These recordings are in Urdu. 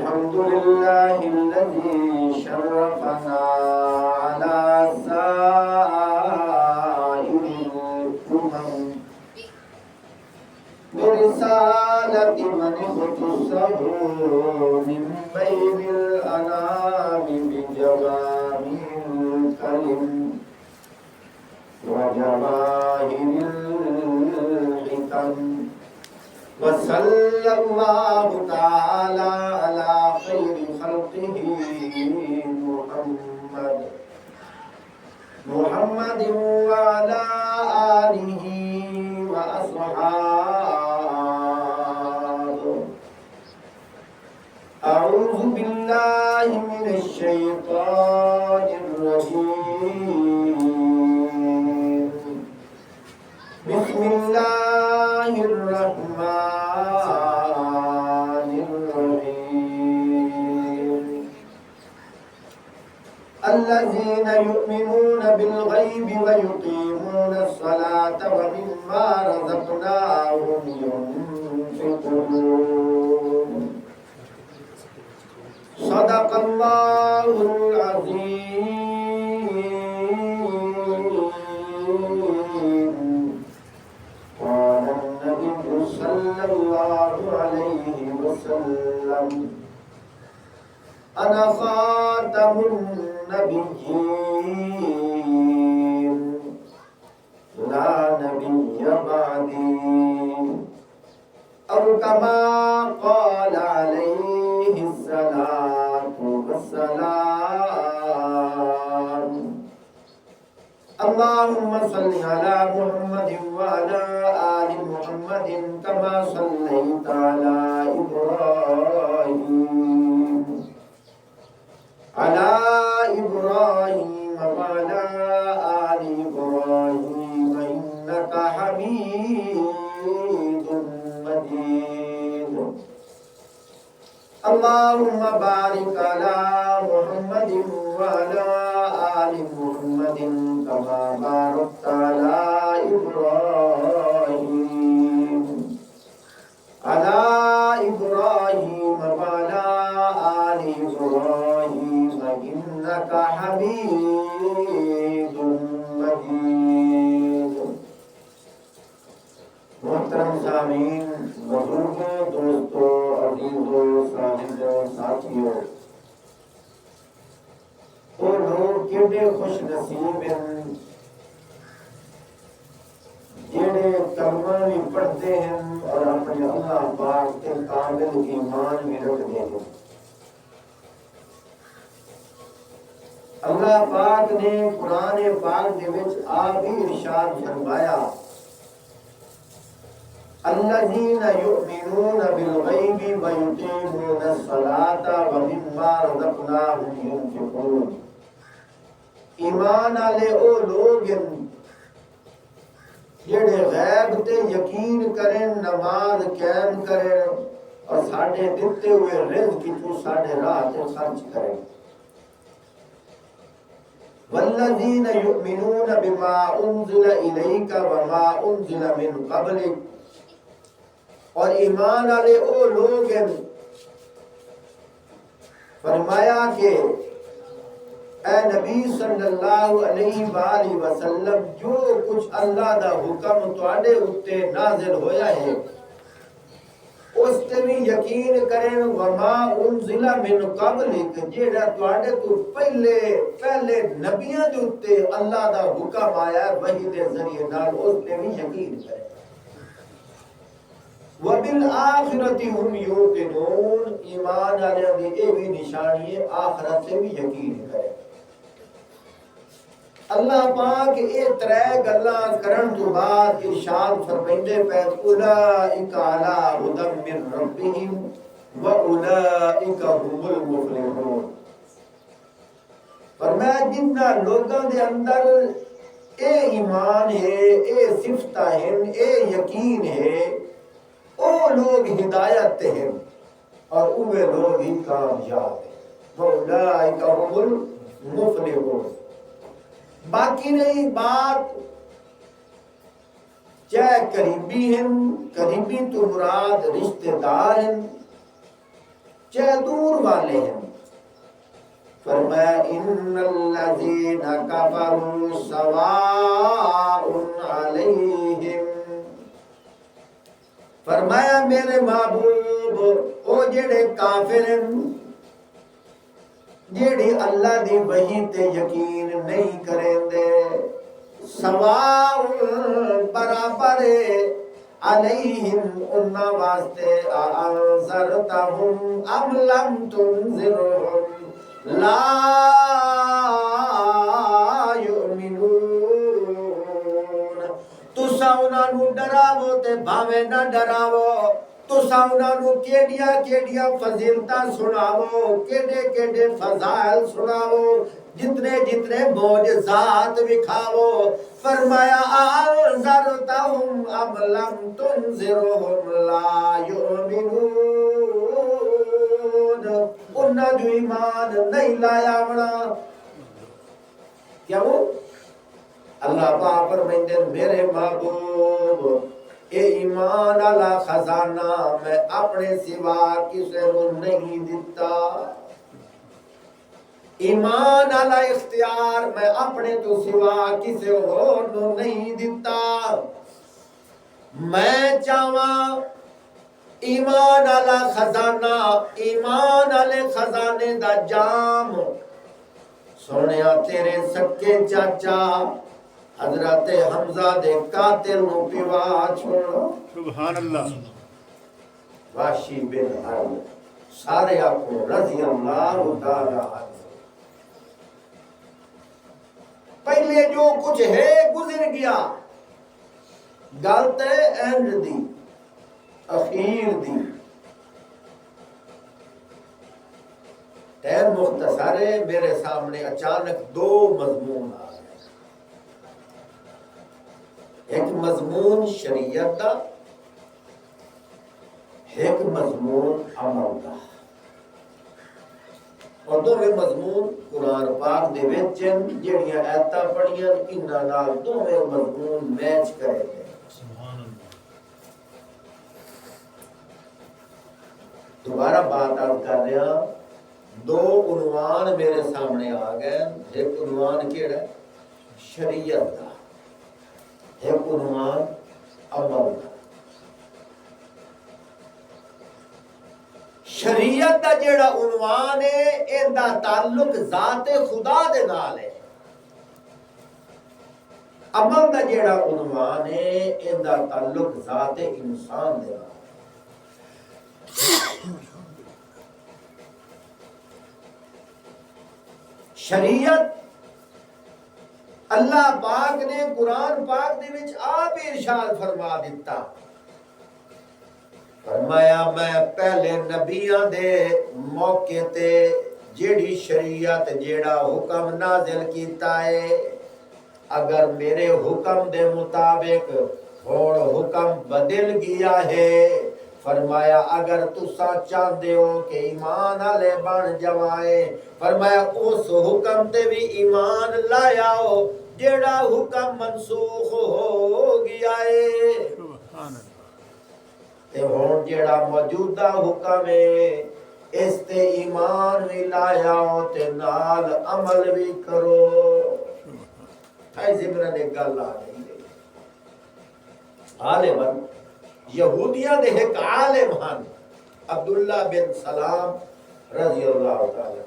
الحمد لله الذي شرفنا على سائر الأمم برسالة من اختصه من بين الأنام بجوامع الكلم وجواهر الحكم وصلى الله تعالى على خير خلقه محمد وعلى آله وأصحابه. أعوذ بالله من الشيطان الرجيم. بسم الله الرحمن الرحيم. الذين يؤمنون بالغيب ويقيمون الصلاة ومما رزقناهم ينفقون. صدق الله العظيم. قال النبي صلى الله عليه وسلم: أنا خاتم النبيين لا نبي بعدي، أو كما قال عليه الصلاة والسلام. اللهم صل على محمد وعلى آل محمد كما صليت على إبراهيم وعلى آل إبراهيم إنك حميد مجيد. اللهم بارك على محمد وعلى آل محمد كما باركت على إبراهيم وعلى آل إبراهيم إنك حميد مجيد. محترم سامعین، بزرگوں، دوستوں، عزیزوں، صاحبوں، ساتھیوں، وہ لوگ کیڑے خوش نصیب ہیں جڑے کلمہ بھی پڑھتے ہیں اور اپنے اللہ پاک کے کامل ایمان بھی رکھتے ہیں۔ اللہ پاک نے قرآن پاک دے وچ آپ ہی ارشاد فرمایا: الذین یؤمنون بالغیب ویقیمون الصلاۃ ومما رزقناہم ینفقون۔ ایمان والے او لوگ ہیں جڑے غیب تے یقین کریں، نماز قائم کریں اور ساڈے دتے ہوئے رزق تو ساڈے راہ تے خرچ کریں۔ والذین یؤمنون بما انزل الیک وما انزل من قبلک۔ اور ایمان والے او لوگ ہیں، فرمایا کہ اے نبی صلی اللہ علیہ وآلہ وسلم، جو کچھ اللہ دا حکم تواڈے اُتے نازل ہویا ہے اس تے بھی یقین کریں۔ وما انزل من قبلک، جیڑا تواڈے تو پہلے نبیاں دے اُتے اللہ دا حکم آیا وحی دے ذریعے نال، اس تے بھی یقین کریں۔ وَبِالْآخِرَةِ هُمْ يُوقِنُونَ۔ ایمان والے دی یہ بھی نشانی ہے، آخرت سے بھی یقین کرے۔ اللہ پاک یہ ترے گلاں کرن تو بعد ارشاد فرمائندے پے: اولئک علی ھدی من ربہم واولئک هم المفلحون۔ فرمایا جنہ لوگاں دے اندر اے ایمان ہے، اے صفتاں ہیں، اے یقین ہے، او لوگ ہدایت تے ہیں اور اوے لوگ ہی کامیاب ہیں۔ وَأُولَٰئِكَ هُمُ الْمُفْلِحُونَ۔ باقی رہی بات چاہے قریبی ہیں، قریبی تو مراد رشتہ دار ہیں، چاہے دور والے ہیں. فرمایا ان الذین کفروا سواء علیہم، فرمایا میرے محبوب او جڑے کافر ہیں، جڑی اللہ دی وحی تے یقین نہیں کریں دے، سواء برابر علیہم انہاں واسطے، انذرتہم ام لم تنذرہم لا یؤمنون. تسا انہاں نو ڈراو تے بھاوے نہ ڈراو، تسا انہاں نو کیڑیاں کیڑیاں فضیلتاں سناو، کیڑے کیڑے فضائل سناو، جتنے جتنے معجزات دکھاو. فرمایا انذرتہم ام لم تنذرہم لا یؤمنون. انہاں جو ایمان نہیں لایا ہونا. کیا وہ اللہ پاک فرمائندے میرے محبوب اے ایمان والا خزانہ میں اپنے سوا کسے کو نہیں دیتا، ایمان والا اختیار میں اپنے تو سوا کسے اور کو نہیں دیتا. میں چاہواں ایمان والا خزانہ، ایمان والے خزانے دا جام سونیا تیرے سکے چاچا حضرت حمزہ دے قاتل نو پیوا چھوڑو. سبحان اللہ. واشی بن حرب سارے آنکھوں رضی اللہ تعالی عنہ. پہلے جو کچھ ہے گزر گیا، گل تے اینڈ دی اخیر دی. ٹائم مختصر ہے، میرے سامنے اچانک دو مضمون آ گئے. ایک مضمون شریعت دا، ایک مضمون عمل دا. اور دوویں مضمون قرآن پاک دے وچ جڑیاں آیتاں پڑھیاں انہاں نال دوویں مضمون میچ کرے گئے. دوبارہ بات آپ کر رہے ہیں، دو عنوان میرے سامنے آ گئے. ایک عنوان کیڑا ہے؟ شریعت دا، ایک عنوان عمل دا. شریعت دا جیڑا عنوان ہے ان دا تعلق ذات خدا دے نال ہے. عمل دا جیڑا عنوان ہے ان دا تعلق ذات انسان دے نال. شریعت اللہ پاک نے قرآن پاک دے وچ آپ ارشاد فرما دیتا. فرمایا میں پہلے نبیاں دے موقع تے جیڑی شریعت جیڑا حکم نازل کیتا ہے، اگر میرے حکم دے مطابق اور حکم بدل گیا ہے، فرمایا اگر تساں چاہتے ہو کہ ایمان والے بن جوائیں، فرمایا اس حکم تے بھی ایمان لایا ہو جیڑا حکم منسوخ ہو گیا ہے. تے ہن جیڑا موجودہ حکم ہے اس تے ایمان بھی لایا ہو تے نال عمل بھی کرو. اے ذکر نے گل آ گئی ہے. عالم یہودیاں دے ایک عالم ہن عبداللہ بن سلام رضی اللہ تعالی.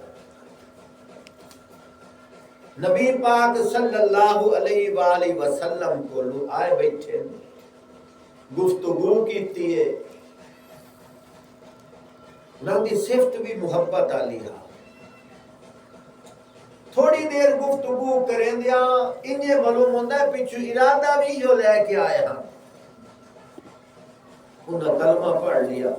نبی پاک صلی اللہ علیہ وآلہ وسلم کو آئے بیٹھے گفتگو کیتی ہے. نہ دی صفت بھی محبت علی ہے. تھوڑی دیر گفتگو کریں دیا انہیں معلوم ہوتا ہے پچھو ارادہ بھی جو لے کے آئے ہیں. انہیں کلمہ پڑھ لیا.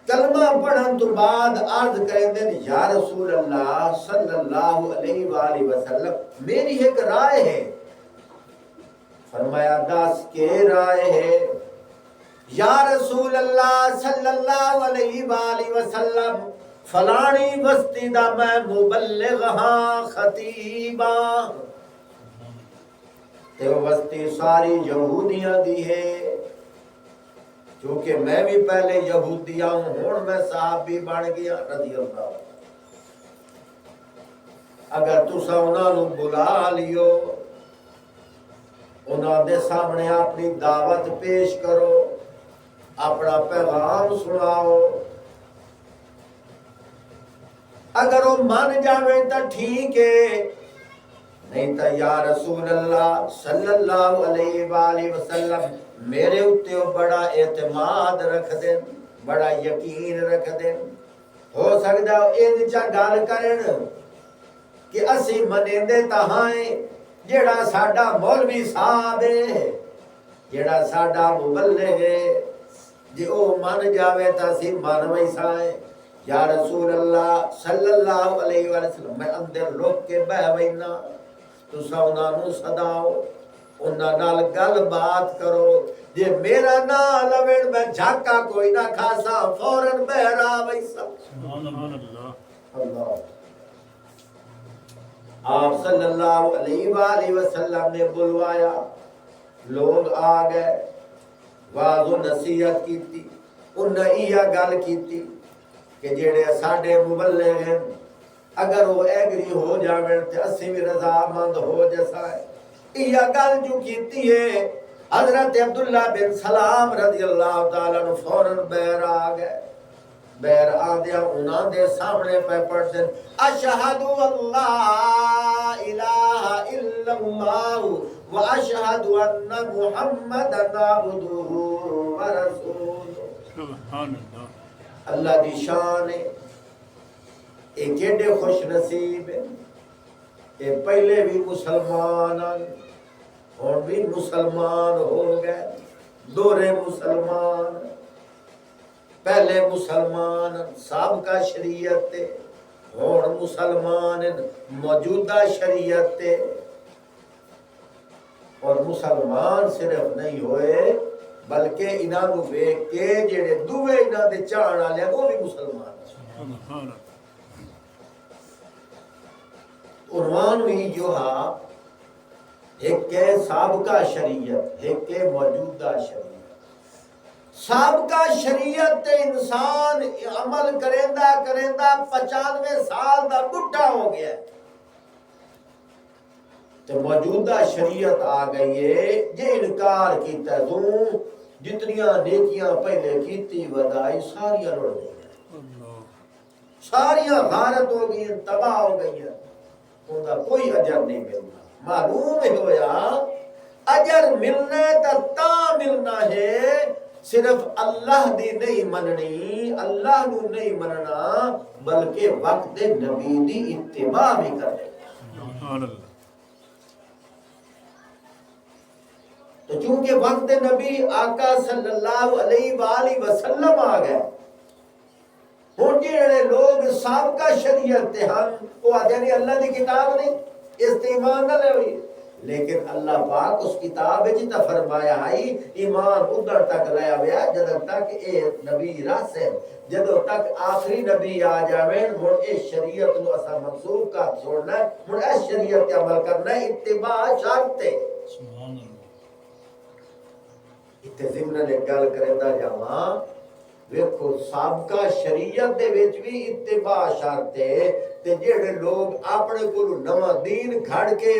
کلمہ پڑھن تو بعد عرض کریں دیں یا رسول اللہ صلی اللہ علیہ وآلہ وسلم میری ایک رائے ہے. فرمایا دس کے رائے ہے؟ یا رسول اللہ صلی اللہ علیہ وآلہ وسلم فلانی بستی دا میں مبلغ ہاں خطیباں. تے وہ بستی ساری یہودیاں دی ہے. چونکہ میں بھی پہلے یہودی ہوں، ہوں میں صحابی بن گیا رضی اللہ عنہ۔ اگر تسا انہاں نو بلا لیو، انہاں دے سامنے اپنی دعوت پیش کرو، اپنا پیغام سناؤ، اگر وہ من جاوے تو ٹھیک ہے، نہیں تو یا رسول اللہ صلی اللہ علیہ وآلہ وسلم میرے اتے وہ بڑا اعتماد رکھ دیں، بڑا یقین رکھ دیں، ہو سکتا ہے ان چا گل کرن کہ اسی منیندے تہائیں جیڑا ساڈا مولوی صاحب ہے، جیڑا ساڈا مبلغ ہے، جی او من جاوے تا اسی من ویسائیں۔ یا رسول اللہ صلی اللہ علیہ وسلم میں اندر لوگ کے بہ وینا، تسا انہاں نو صداؤ، انہاں نال گل بات کرو، جے میرا نام لوین میں جھاکا کوئی نہ کھاسا فوراً بہرا ویسا۔ اللہ آپ صلی اللہ علیہ وآلہ وسلم نے بلوایا، لوگ آ گئے، واضح نصیحت کی تھی، انہیں یہ گل کی تھی کہ جیڑے ساڈے مبلغ ہیں اگر وہ ایگری ہو جاویں تے اسی بھی رضامند ہو جیسا ہے۔ یہ گل جو کیتی ہے حضرت عبداللہ بن سلام رضی اللہ تعالیٰ عنہ فوراً بیر آ گئے، بیر آدیا انہاں دے سامنے پہ پڑھتے ہیں اشہد اللہ الہ الا اللہ و اشہد ان محمد عبدہ و رسولہ۔ سبحان اللہ، اللہ دی شان ہے، یہ کیڑے خوش نصیب ہے، یہ پہلے بھی مسلمان اور بھی مسلمان ہو گئے، دورے مسلمان، پہلے مسلمان سابقہ شریعت تے، اور مسلمان موجودہ شریعت تے، اور مسلمان صرف نہیں ہوئے بلکہ انہاں نو ویکھ کے جڑے دووے انہاں دے چاہن والے وہ بھی مسلمان۔ عنوان ہوئی جو ہاں ایک ہے سابقہ شریعت، ایک ہے موجودہ شریعت۔ سابقہ شریعت تے انسان عمل کریندہ 95 سال دا بڈھا ہو گیا ہے، تو موجودہ شریعت آ گئی ہے، یہ انکار کیتا ہے تو جتنیاں نیکیاں پہلے کیتی ودائی ساریاں رڑ گئی ہیں، ساریاں غارت ہو گئی ہیں، تباہ ہو گئی ہیں، ان کا کوئی اجر نہیں ملنا۔ معلوم ہویا اجر ملنا تا ملنا ہے صرف اللہ دی نہیں مننی، اللہ نو نہیں مننا، بلکہ وقت نبی دی اتباع بھی کرے۔ تو چونکہ وقت نبی آقا صلی اللہ علیہ وآلہ وسلم آ گئے، ہوں جڑے لوگ سابقہ شریعت تے ہن وہ آتے ہیں اللہ دی کتاب نہیں، اس تے ایمان نہ لے ہوئی، لیکن اللہ پاک اس کتاب وچ تے فرمایا ہے ایمان ادھر تک لیا ہوا جدوں تک اے نبی راسے، جدوں تک آخری نبی آ جاویں ہن اے شریعت نو اسا منسوخ کر چھوڑنا ہے، ہن اس شریعت تے عمل کرنا ہے، اتباع شرط ہے۔ سبحان اللہ۔ اتنے ضمن نے گل کرندا جاواں، ویکھو سابقہ شریعت دے وچ بھی اتباع شرط ہے، تے جڑے لوگ اپنے کولوں نواں دین کھڑ کے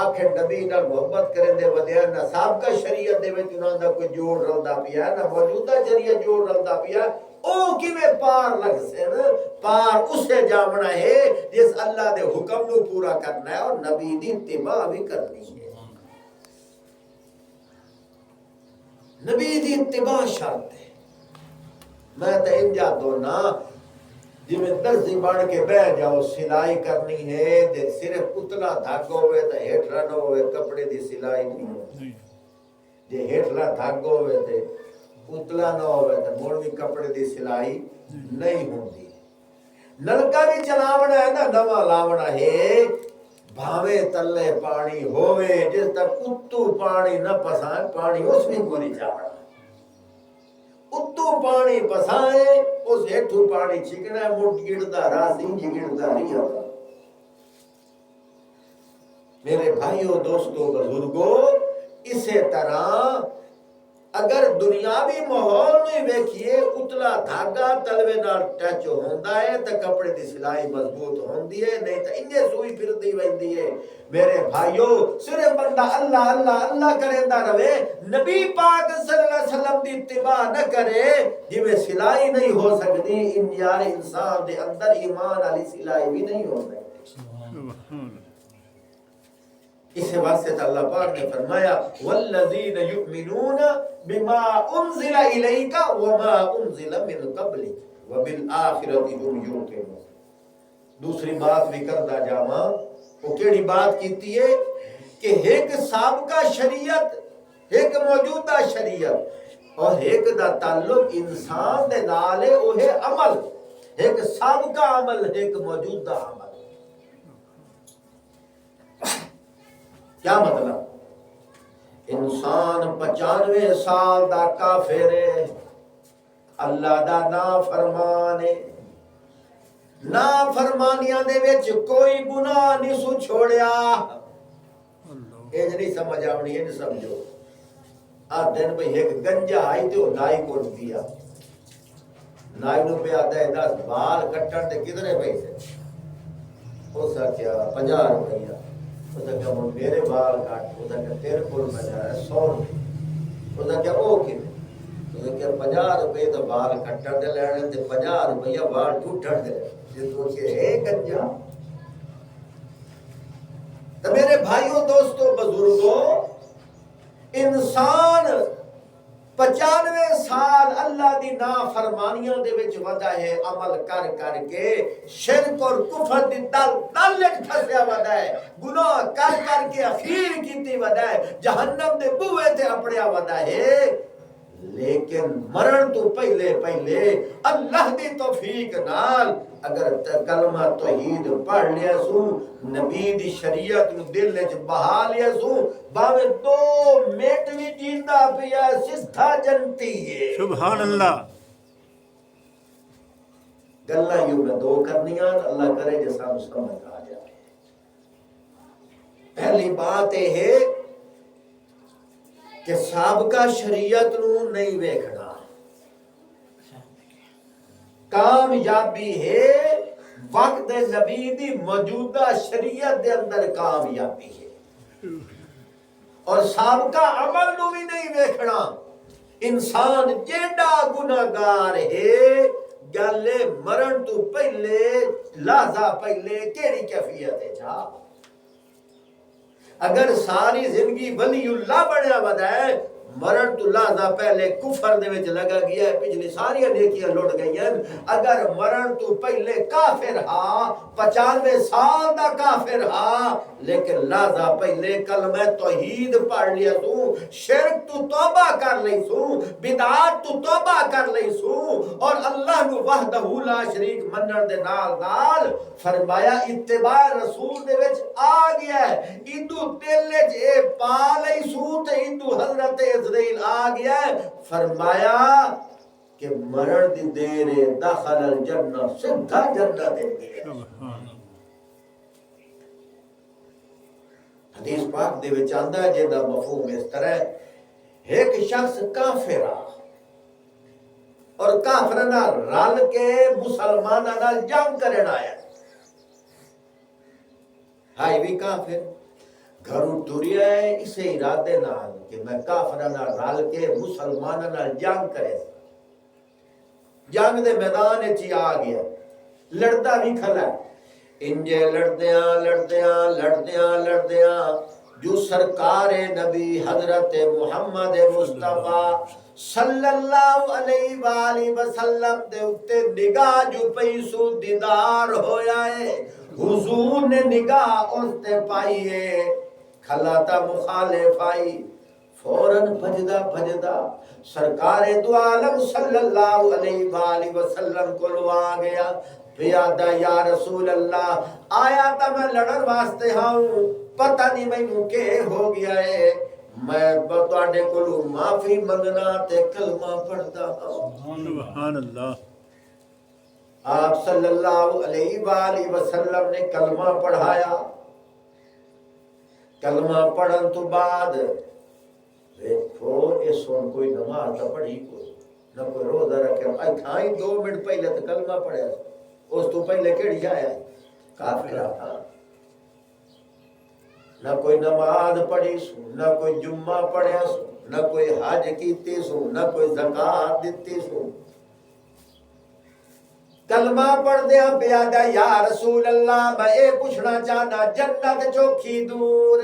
آکھے نبی نال محبت کرن دے ودیا نہ سابقہ شریعت دے وچ انہاں دا کوئی جوڑ رلدا پیا نہ موجودہ شریعت جوڑ رلدا پیا، او کیویں پار لگ سن؟ پار اسے جامنا ہے جس اللہ دے حکم نو پورا کرنا ہے اور نبی دی اتباع بھی کرنی ہے۔ نبی دی اتباع شرط ہے۔ میں تو انجا دونا جی میں درزی بن کے بہ جاؤ، سلائی کرنی ہے تے صرف اتنا دھاگا ہوئے تے ہیٹھلا نہ ہوئے، کپڑے دی سلائی نہیں ہوئی، جی ہیٹھلا دھاگا ہوئے تے اتلا نہ ہوئے تے مڑ بھی کپڑے دی سلائی نہیں ہوندی۔ نلکا بھی چلاونا ہے نا نواں لاونا ہے، بھاوے تلے پانی ہوئے جس تک اتو پانی نہ پسائیں پانی اس میں کو نہیں چاہنا، اتو پانی پسائیں اس ہیٹھو پانی چھکنا ہے، مٹ گڑدا راسی جی گڑدا نہیں ہوتا۔ میرے بھائیوں دوستوں بزرگوں، اسی طرح اگر دنیاوی ماحول میں ویکھیے اتلا دھاگا تلوے نال ٹچ ہوندا ہے تے کپڑے دی سلائی مضبوط ہوندی ہے، نہیں تے انجے سوئی پھردی ویندی ہے۔ میرے بھائیو صرف بندہ اللہ اللہ اللہ کریندا رہے، نبی پاک صلی اللہ علیہ وسلم دی اتباع نہ کرے، جویں سلائی نہیں ہو سکتی انجار انسان دے اندر ایمان والی سلائی بھی نہیں ہو سکتی۔ اس واسطے اللہ پاک نے فرمایا والذین یؤمنون بما انزل الیک وما انزل من قبلک وبالآخرۃ هم یوقنون۔ دوسری بات بھی کردہ جاواں، وہ کیڑی بات کیتی ہے کہ ایک سابقہ شریعت، ایک موجودہ شریعت اور ایک دا تعلق انسان دے نال ہے، وہ ہے عمل، ایک سابقہ عمل ایک موجودہ عمل۔ کیا مطلب؟ انسان 95 سال دا کافر ہے، اللہ دا نافرمان ہے، نافرمانیاں دے وچ کوئی گناہ نہیں سو چھوڑیا۔ یہ نہیں سمجھ آونی، یہ نہیں سمجھو۔ آ دن بھئی ایک گنجا آئی تے وہ نائی کو دیا، نائی نو پہ آتا ہے 10 بال کٹن تے کتنے پیسے؟ اس کا کیا 50 روپیہ۔ اس نے کہا میرے بال کاٹ، اس نے کہا تیرے کو بجا ہے 100 روپے۔ اس نے کہا او کتنے؟ اس نے کہا 50 روپے تو بال کٹن دے لینے تے 50 روپیہ بال ٹوٹن دے لینے۔ جس کو کہ ہے گنجا۔ تو میرے بھائیوں دوستوں بزرگوں، انسان 95 سال اللہ دی نافرمانیاں دے وچ ودا ہے، عمل کر کر کے شرک اور کفر دی دل وچ پھسیا ودا ہے، گناہ کر کر کے اخیر کیتی ودا ہے، جہنم دے بوئے تے اپڑیا ودا ہے۔ لیکن مرن تو پہلے پہلے اللہ دی توفیق نال اگر کلمہ توحید پڑھ لیا سو، نبی دی شریعت نو دل وچ بہا لیا سو، باویں 2 منٹ بھی جیندا پیا سستھا جنتی ہے۔ سبحان اللہ۔ گلاں یوں میں 2 کرنیاں، اللہ کرے جے سانوں سمجھ آ جائے۔ پہلی بات یہ ہے کہ سابقہ شریعت نو نہیں ویکھنا۔ کامیابی ہے وقت نبی دی موجودہ شریعت دے اندر کامیابی ہے، اور سابقہ عمل نو بھی نہیں ویکھنا۔ انسان جیڑا گناہگار ہے، گل مرن تو پہلے لحظہ پہلے کیڑی کیفیت ہے جا۔ اگر ساری زندگی ولی اللہ بنیا ودا ہے، مرن تو لحظہ پہلے کفر دے وچ لگا گیا ہے، پچھلی ساری نیکیاں لٹ گئی ہیں۔ اگر مرن تو پہلے کافر ہاں، 95 سال دا کافر ہاں، لیکن لحظہ پہلے کلمہ توحید پڑھ لیا سو، شرک تو توبہ کر لئی سو، بدعات تو توبہ کر لئی سو، اور اللہ نو وحدہ لا شریک منن دے نال نال فرمایا اتباع رسول دے وچ آ گیا ہے، ادو دل وچ اے پا لئی سو تے ادو حضرت عزرائیل آ گیا ہے، فرمایا کہ مرن دی دیر دخل الجنہ، سدھا جنت دے گیا۔ حدیث پاک دے وچ آندا ہے جیدا مفہوم اس طرح ہے، ایک شخص کافر آ اور کافر نال رل کے مسلماناں نال جنگ کرن آیا، ہائی بھی کافر گھروں ٹریا ہے اسے ارادے نال کہ میں کافراں نال رل کے مسلماناں نال جنگ کرے، جنگ دے میدان وچ آ گیا، لڑدا بھی کھلا ہے، انجے لڑدیاں جو سرکار نبی حضرت محمد مصطفیٰ صلی اللہ علیہ وآلہ وسلم دے اتے نگاہ جو پیسو دیدار ہویا ہے، حضور نے نگاہ اس تے پائی ہے، کھلاتا مخالف آئی، فوراً بھجدا سرکار دو عالم صلی اللہ علیہ وآلہ وسلم کو لو آ گیا، پیادہ یا رسول اللہ آیا تا میں لڑن واسطے ہوں، پتہ نہیں میں کہ ہو گیا ہے، میں بطاڑے کو لو معافی منگنا تے کلمہ پڑھتا ہوں۔ سبحان اللہ۔ آپ صلی اللہ علیہ وآلہ وسلم نے کلمہ پڑھایا، کلمہ پڑھن تو بعد دیکھو اس سن کوئی نماز نہ پڑھی کوئی نہ کوئی روزہ رکھے تھا ہی 2 منٹ پہلے تو کلمہ پڑھیا اس تو پہلے کیڑی آیا کافر تھا نہ کوئی نماز پڑھی سو نہ کوئی جمعہ پڑھیا سو نہ کوئی حج کیتی سو نہ کوئی زکات دیتی سو کلمہ پڑھ دیا بیادہ یا رسول اللہ میں اے پوچھنا چاہنا جنت چوکھی دور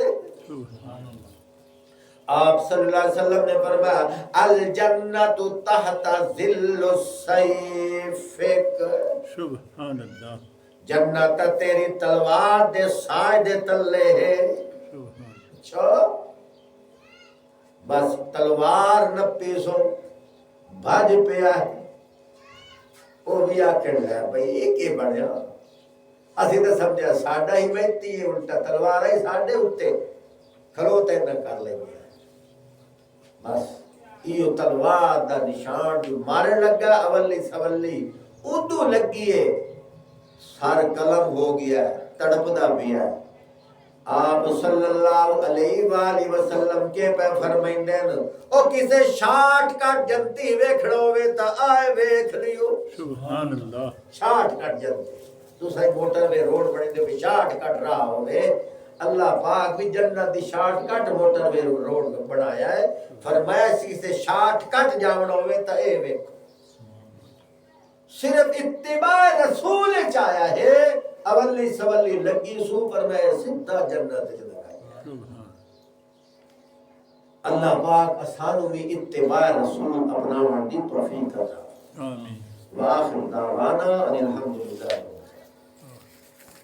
آپ صلی اللہ علیہ وسلم نے فرمایا الجنت تحت ظل السیفک سبحان اللہ جنت تیری تلوار دے سائے دے تلے ہے اچھا بس تلوار نہ پیسو بھاج پیا ہے وہ بھی آکڑ گیا بھئی یہ کی بڑھیا اسی تو سمجھا ساڑھا ہی بیتی ہے الٹا تلوار ہے ساڑھے اٹھتے کھلوتے نہ کر لیں گے بس یہ تلوار دا نشان جو مارے لگا اولی سولی ادو لگی ہے سار قلم ہو گیا ہے تڑپ دا بھی ہے آپ صلی اللہ علیہ وآلہ وسلم کے پہ فرمائیں دین او کسے شاٹ کٹ جنتی ویکھڑو وے تا آئے ویکھ لیو سبحان اللہ شاٹ کٹ جنتی تو سائی موٹر وے روڈ بڑھیں دے بھی شاٹ کٹ رہا ہوئے اللہ پاک بھی جنت دی شاٹ کٹ موٹر وے روڈ بڑھایا ہے فرمایا اسی سے شاٹ کٹ جاوڑو وے تا اے ویکھ صرف اتباع رسول چاہیا ہے اولی سولی لگی سو پر میں سدھا جنت جنگائی اللہ پاک اسانو میں اتباع رسول اپنا وردی توفیق کرتا آمین وآخر دعوانا ان الحمدللہ